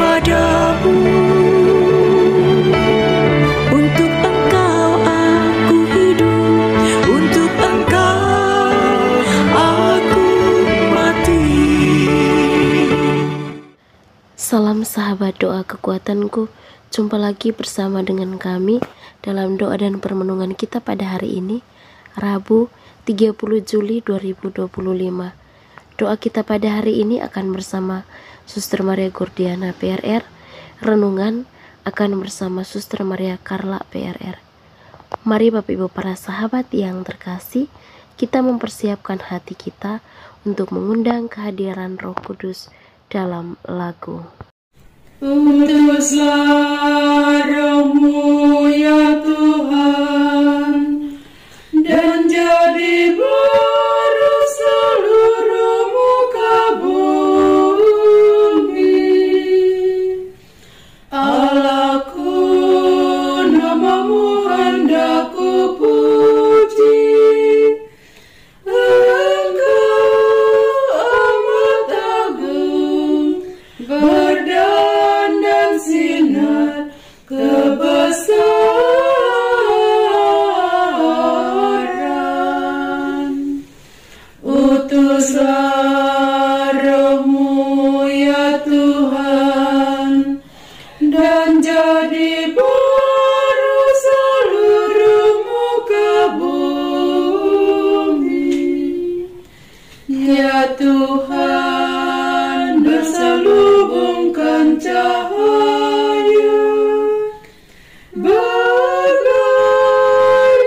kepadamu. Untuk Engkau aku hidup, untuk Engkau aku mati. Salam sahabat doa kekuatanku. Jumpa lagi bersama dengan kami dalam doa dan permenungan kita pada hari ini, Rabu 30 Juli 2025. Doa kita pada hari ini akan bersama Suster Maria Gordiana PRR. Renungan akan bersama Suster Maria Carla PRR. Mari Bapak Ibu para sahabat yang terkasih, kita mempersiapkan hati kita untuk mengundang kehadiran Roh Kudus dalam lagu. Utuslah Roh-Mu ya Tuhan, dan jadi baru seluruh muka bumi. Allahku, nama-Mu hendak ku puji. Engkau amat agung, berdan sinar kebesaran. Utuslah Roh-Mu ya Tuhan, dan jadi baru seluruh muka bumi. Ya Tuhan, berselubungkan cahaya bagai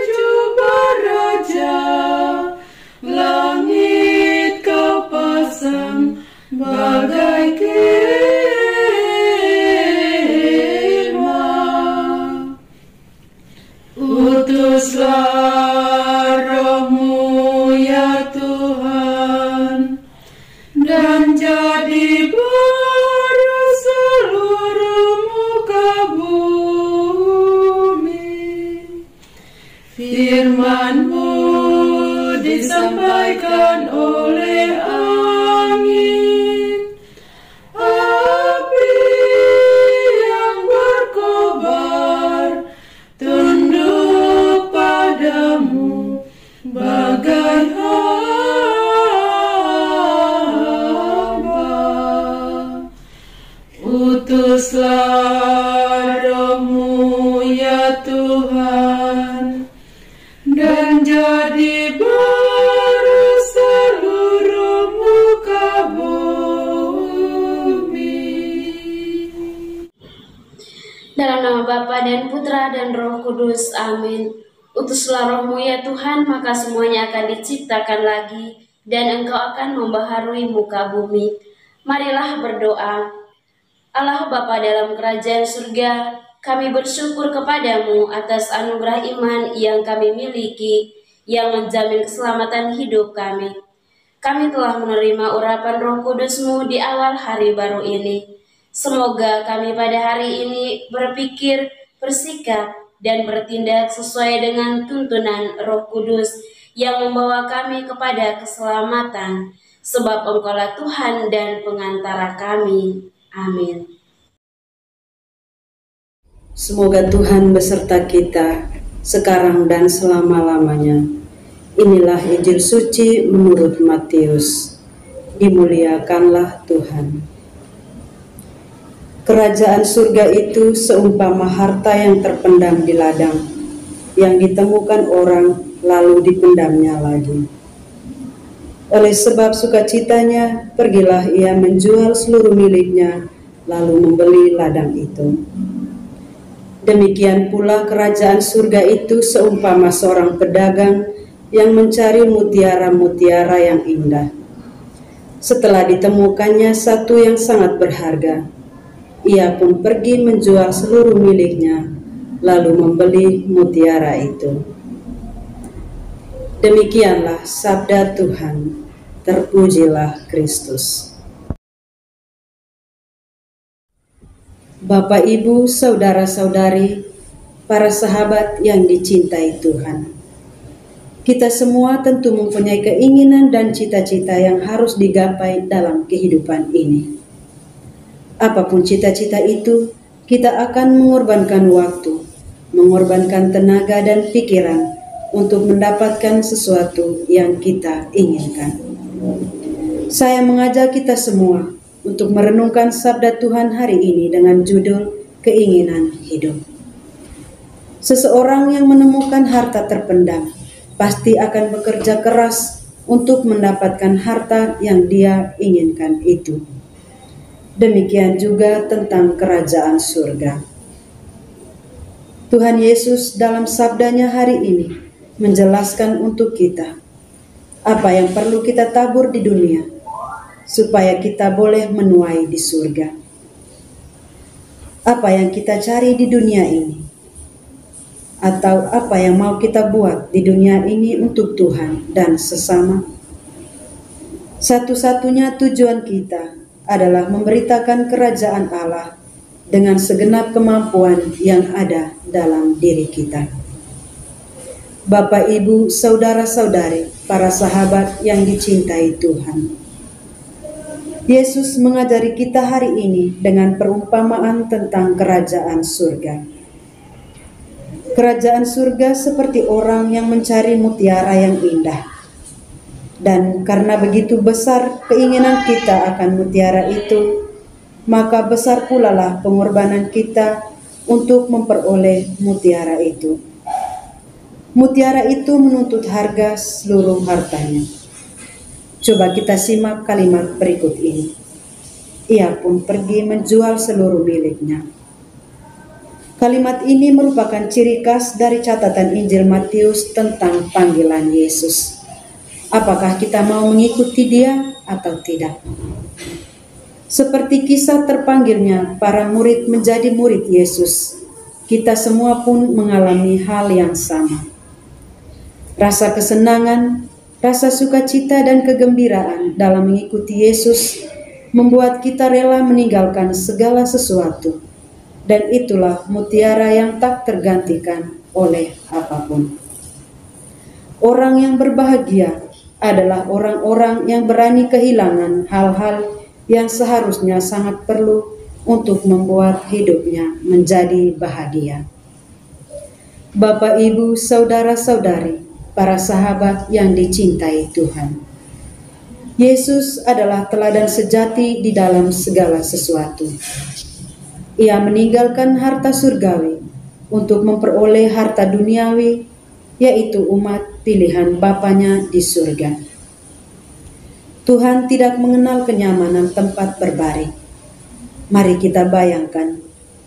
jubah raja, langit Kau pasang bagai kemah. Utuslah Roh-Mu ya Tuhan, dan jadi baru seluruh muka bumi. Firman-Mu disampaikan oleh angin, api yang berkobar, tunduk padamu bagai hamba. Utuslah Roh-Mu ya Tuhan, dan jadi baru seluruh muka bumi. Dalam nama Bapa dan Putra dan Roh Kudus, amin. Utuslah Roh-Mu ya Tuhan, maka semuanya akan diciptakan lagi, dan Engkau akan membaharui muka bumi. Marilah berdoa. Allah Bapa dalam kerajaan surga, kami bersyukur kepadamu atas anugerah iman yang kami miliki, yang menjamin keselamatan hidup kami. Kami telah menerima urapan Roh Kudus-Mu di awal hari baru ini. Semoga kami pada hari ini berpikir, bersikap, dan bertindak sesuai dengan tuntunan Roh Kudus yang membawa kami kepada keselamatan, sebab Engkaulah Tuhan dan pengantara kami. Amin. Semoga Tuhan beserta kita sekarang dan selama-lamanya. Inilah Injil suci menurut Matius. Dimuliakanlah Tuhan. Kerajaan surga itu seumpama harta yang terpendam di ladang, yang ditemukan orang lalu dipendamnya lagi. Oleh sebab sukacitanya, pergilah ia menjual seluruh miliknya, lalu membeli ladang itu. Demikian pula kerajaan surga itu seumpama seorang pedagang yang mencari mutiara-mutiara yang indah. Setelah ditemukannya satu yang sangat berharga, ia pun pergi menjual seluruh miliknya, lalu membeli mutiara itu. Demikianlah sabda Tuhan. Terpujilah Kristus. Bapak, Ibu, saudara-saudari, para sahabat yang dicintai Tuhan. Kita semua tentu mempunyai keinginan dan cita-cita yang harus digapai dalam kehidupan ini. Apapun cita-cita itu, kita akan mengorbankan waktu, mengorbankan tenaga dan pikiran untuk mendapatkan sesuatu yang kita inginkan. Saya mengajak kita semua untuk merenungkan sabda Tuhan hari ini dengan judul Keinginan Hidup. Seseorang yang menemukan harta terpendam pasti akan bekerja keras untuk mendapatkan harta yang dia inginkan itu. Demikian juga tentang kerajaan surga. Tuhan Yesus dalam sabdanya hari ini menjelaskan untuk kita apa yang perlu kita tabur di dunia supaya kita boleh menuai di surga. Apa yang kita cari di dunia ini, atau apa yang mau kita buat di dunia ini untuk Tuhan dan sesama. Satu-satunya tujuan kita adalah memberitakan kerajaan Allah dengan segenap kemampuan yang ada dalam diri kita. Bapak, Ibu, saudara-saudari, para sahabat yang dicintai Tuhan. Yesus mengajari kita hari ini dengan perumpamaan tentang kerajaan surga. Kerajaan surga seperti orang yang mencari mutiara yang indah. Dan karena begitu besar keinginan kita akan mutiara itu, maka besar pula lah pengorbanan kita untuk memperoleh mutiara itu. Mutiara itu menuntut harga seluruh hartanya. Coba kita simak kalimat berikut ini. Ia pun pergi menjual seluruh miliknya. Kalimat ini merupakan ciri khas dari catatan Injil Matius tentang panggilan Yesus. Apakah kita mau mengikuti Dia atau tidak? Seperti kisah terpanggilnya para murid menjadi murid Yesus, kita semua pun mengalami hal yang sama. Rasa kesenangan, rasa sukacita dan kegembiraan dalam mengikuti Yesus membuat kita rela meninggalkan segala sesuatu. Dan itulah mutiara yang tak tergantikan oleh apapun. Orang yang berbahagia adalah orang-orang yang berani kehilangan hal-hal yang seharusnya sangat perlu untuk membuat hidupnya menjadi bahagia. Bapak, Ibu, saudara-saudari, para sahabat yang dicintai Tuhan. Yesus adalah teladan sejati di dalam segala sesuatu. Ia meninggalkan harta surgawi untuk memperoleh harta duniawi, yaitu umat pilihan Bapanya di surga. Tuhan tidak mengenal kenyamanan tempat berbaring. Mari kita bayangkan,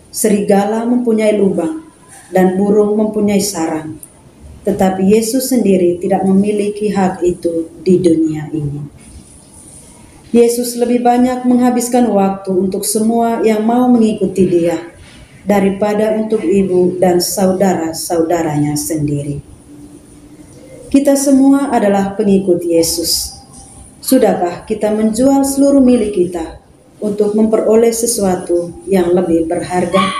serigala mempunyai lubang dan burung mempunyai sarang, tetapi Yesus sendiri tidak memiliki hak itu di dunia ini. Yesus lebih banyak menghabiskan waktu untuk semua yang mau mengikuti Dia daripada untuk ibu dan saudara-saudaranya sendiri. Kita semua adalah pengikut Yesus. Sudahkah kita menjual seluruh milik kita untuk memperoleh sesuatu yang lebih berharga?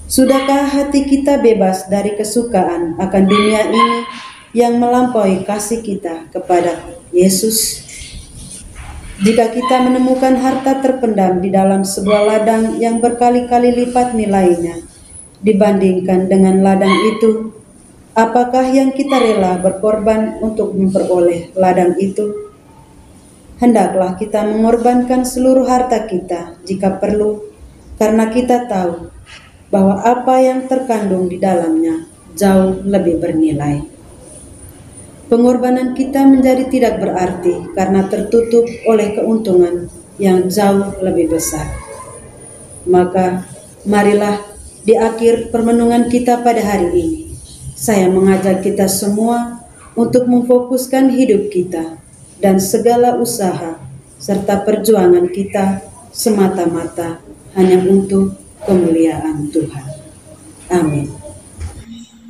Sudahkah hati kita bebas dari kesukaan akan dunia ini yang melampaui kasih kita kepada Yesus? Jika kita menemukan harta terpendam di dalam sebuah ladang yang berkali-kali lipat nilainya dibandingkan dengan ladang itu, apakah yang kita rela berkorban untuk memperoleh ladang itu? Hendaklah kita mengorbankan seluruh harta kita jika perlu, karena kita tahu bahwa apa yang terkandung di dalamnya jauh lebih bernilai. Pengorbanan kita menjadi tidak berarti karena tertutup oleh keuntungan yang jauh lebih besar. Maka marilah di akhir permenungan kita pada hari ini, saya mengajak kita semua untuk memfokuskan hidup kita dan segala usaha serta perjuangan kita semata-mata hanya untuk kemuliaan Tuhan. Amin.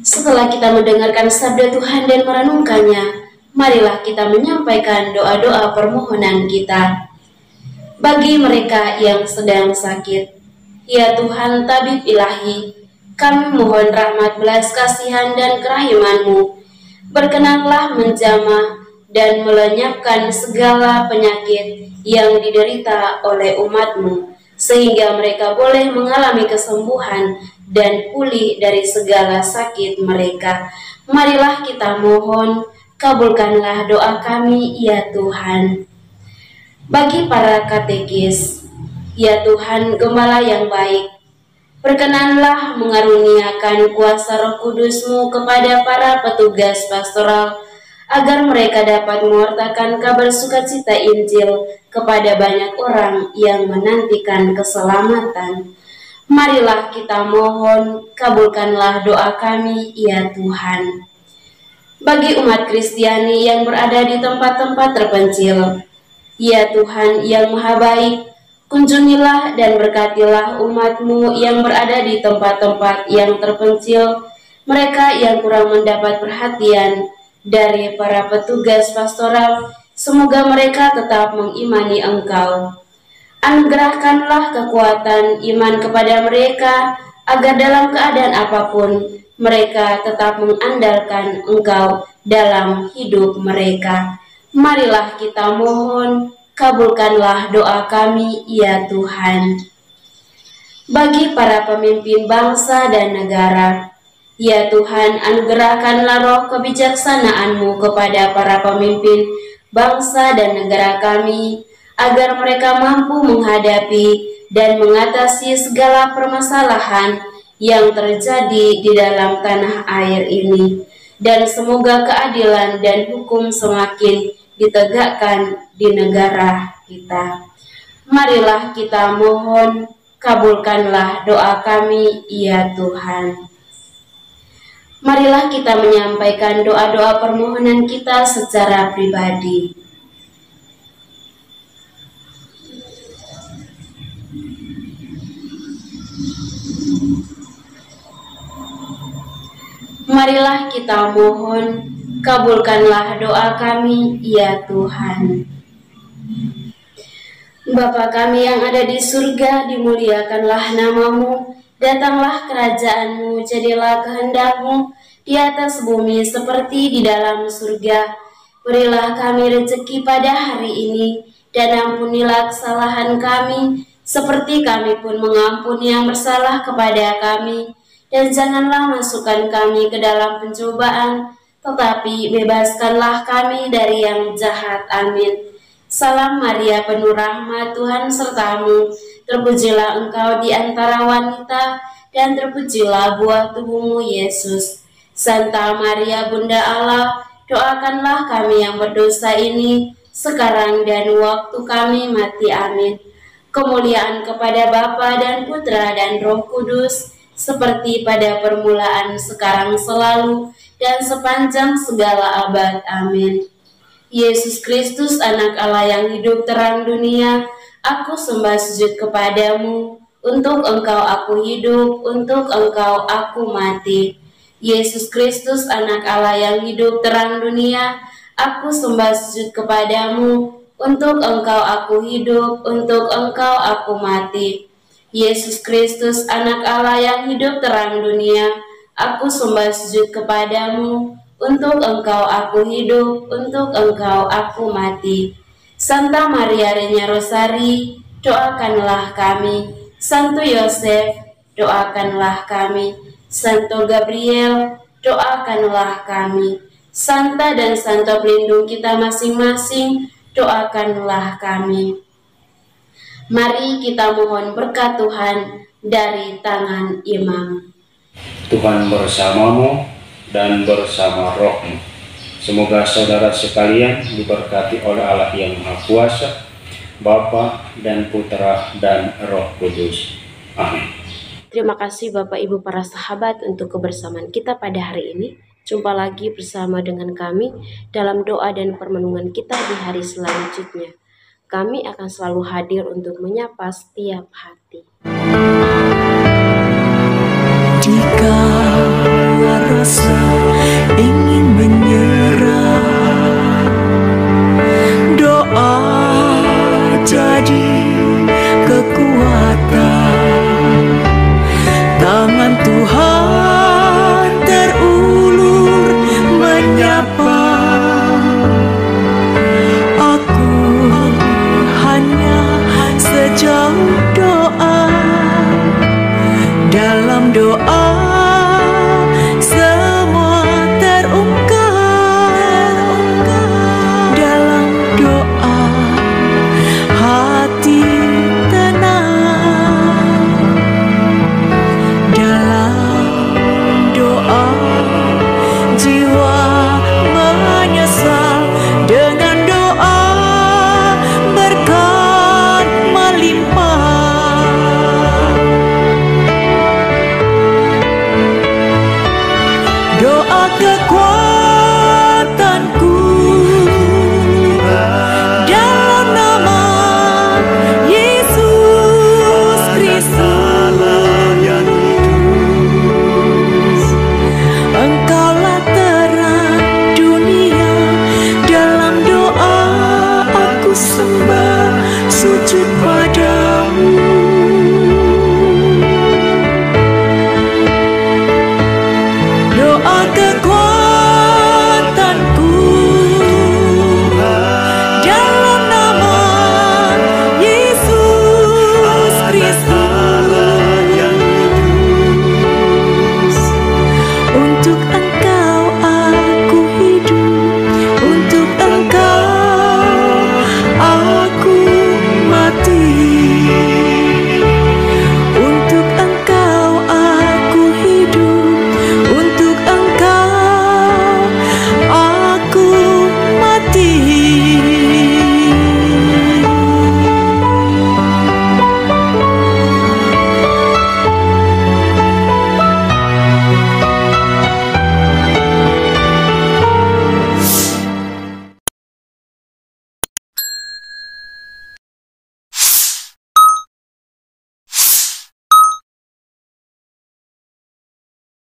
Setelah kita mendengarkan sabda Tuhan dan merenungkannya, marilah kita menyampaikan doa-doa permohonan kita. Bagi mereka yang sedang sakit, ya Tuhan tabib ilahi, kami mohon rahmat belas kasihan dan kerahiman-Mu. Berkenanlah menjamah dan melenyapkan segala penyakit yang diderita oleh umat-Mu, sehingga mereka boleh mengalami kesembuhan dan pulih dari segala sakit mereka. Marilah kita mohon, kabulkanlah doa kami, ya Tuhan. Bagi para katekis, ya Tuhan Gembala yang baik, berkenanlah mengaruniakan kuasa Roh Kudus-Mu kepada para petugas pastoral, agar mereka dapat mewartakan kabar sukacita Injil kepada banyak orang yang menantikan keselamatan. Marilah kita mohon, kabulkanlah doa kami, ya Tuhan. Bagi umat Kristiani yang berada di tempat-tempat terpencil, ya Tuhan yang Maha Baik, kunjungilah dan berkatilah umat-Mu yang berada di tempat-tempat yang terpencil, mereka yang kurang mendapat perhatian dari para petugas pastoral. Semoga mereka tetap mengimani Engkau. Anugerahkanlah kekuatan iman kepada mereka, agar dalam keadaan apapun mereka tetap mengandalkan Engkau dalam hidup mereka. Marilah kita mohon, kabulkanlah doa kami, ya Tuhan. Bagi para pemimpin bangsa dan negara, ya Tuhan, anugerahkanlah roh kebijaksanaan-Mu kepada para pemimpin bangsa dan negara kami, agar mereka mampu menghadapi dan mengatasi segala permasalahan yang terjadi di dalam tanah air ini. Dan semoga keadilan dan hukum semakin ditegakkan di negara kita. Marilah kita mohon, kabulkanlah doa kami, ya Tuhan. Marilah kita menyampaikan doa-doa permohonan kita secara pribadi. Marilah kita mohon, kabulkanlah doa kami, ya Tuhan. Bapa kami yang ada di surga, dimuliakanlah nama-Mu, datanglah kerajaan-Mu, jadilah kehendak-Mu di atas bumi seperti di dalam surga. Berilah kami rezeki pada hari ini, dan ampunilah kesalahan kami, seperti kami pun mengampuni yang bersalah kepada kami. Dan janganlah masukkan kami ke dalam pencobaan, tetapi bebaskanlah kami dari yang jahat. Amin. Salam Maria, penuh rahmat, Tuhan serta-Mu. Terpujilah Engkau di antara wanita, dan terpujilah buah tubuh-Mu, Yesus. Santa Maria, Bunda Allah, doakanlah kami yang berdosa ini, sekarang dan waktu kami mati. Amin. Kemuliaan kepada Bapa dan Putra dan Roh Kudus, seperti pada permulaan, sekarang, selalu, dan sepanjang segala abad. Amin. Yesus Kristus, anak Allah yang hidup terang dunia, aku sembah sujud kepadamu. Untuk Engkau aku hidup, untuk Engkau aku mati. Yesus Kristus, anak Allah yang hidup terang dunia, aku sembah sujud kepadamu. Untuk Engkau aku hidup, untuk Engkau aku mati. Yesus Kristus, anak Allah yang hidup terang dunia, aku sembah sujud kepadamu. Untuk Engkau aku hidup, untuk Engkau aku mati. Santa Maria Reina Rosari, doakanlah kami. Santo Yosef, doakanlah kami. Santo Gabriel, doakanlah kami. Santa dan Santo pelindung kita masing-masing, doakanlah kami. Mari kita mohon berkat Tuhan dari tangan imam. Tuhan bersamamu dan bersama rohmu. Semoga saudara sekalian diberkati oleh Allah yang Maha Kuasa, Bapa dan Putra dan Roh Kudus. Amin. Terima kasih Bapak Ibu para sahabat untuk kebersamaan kita pada hari ini. Jumpa lagi bersama dengan kami dalam doa dan permenungan kita di hari selanjutnya. Kami akan selalu hadir untuk menyapa setiap hati.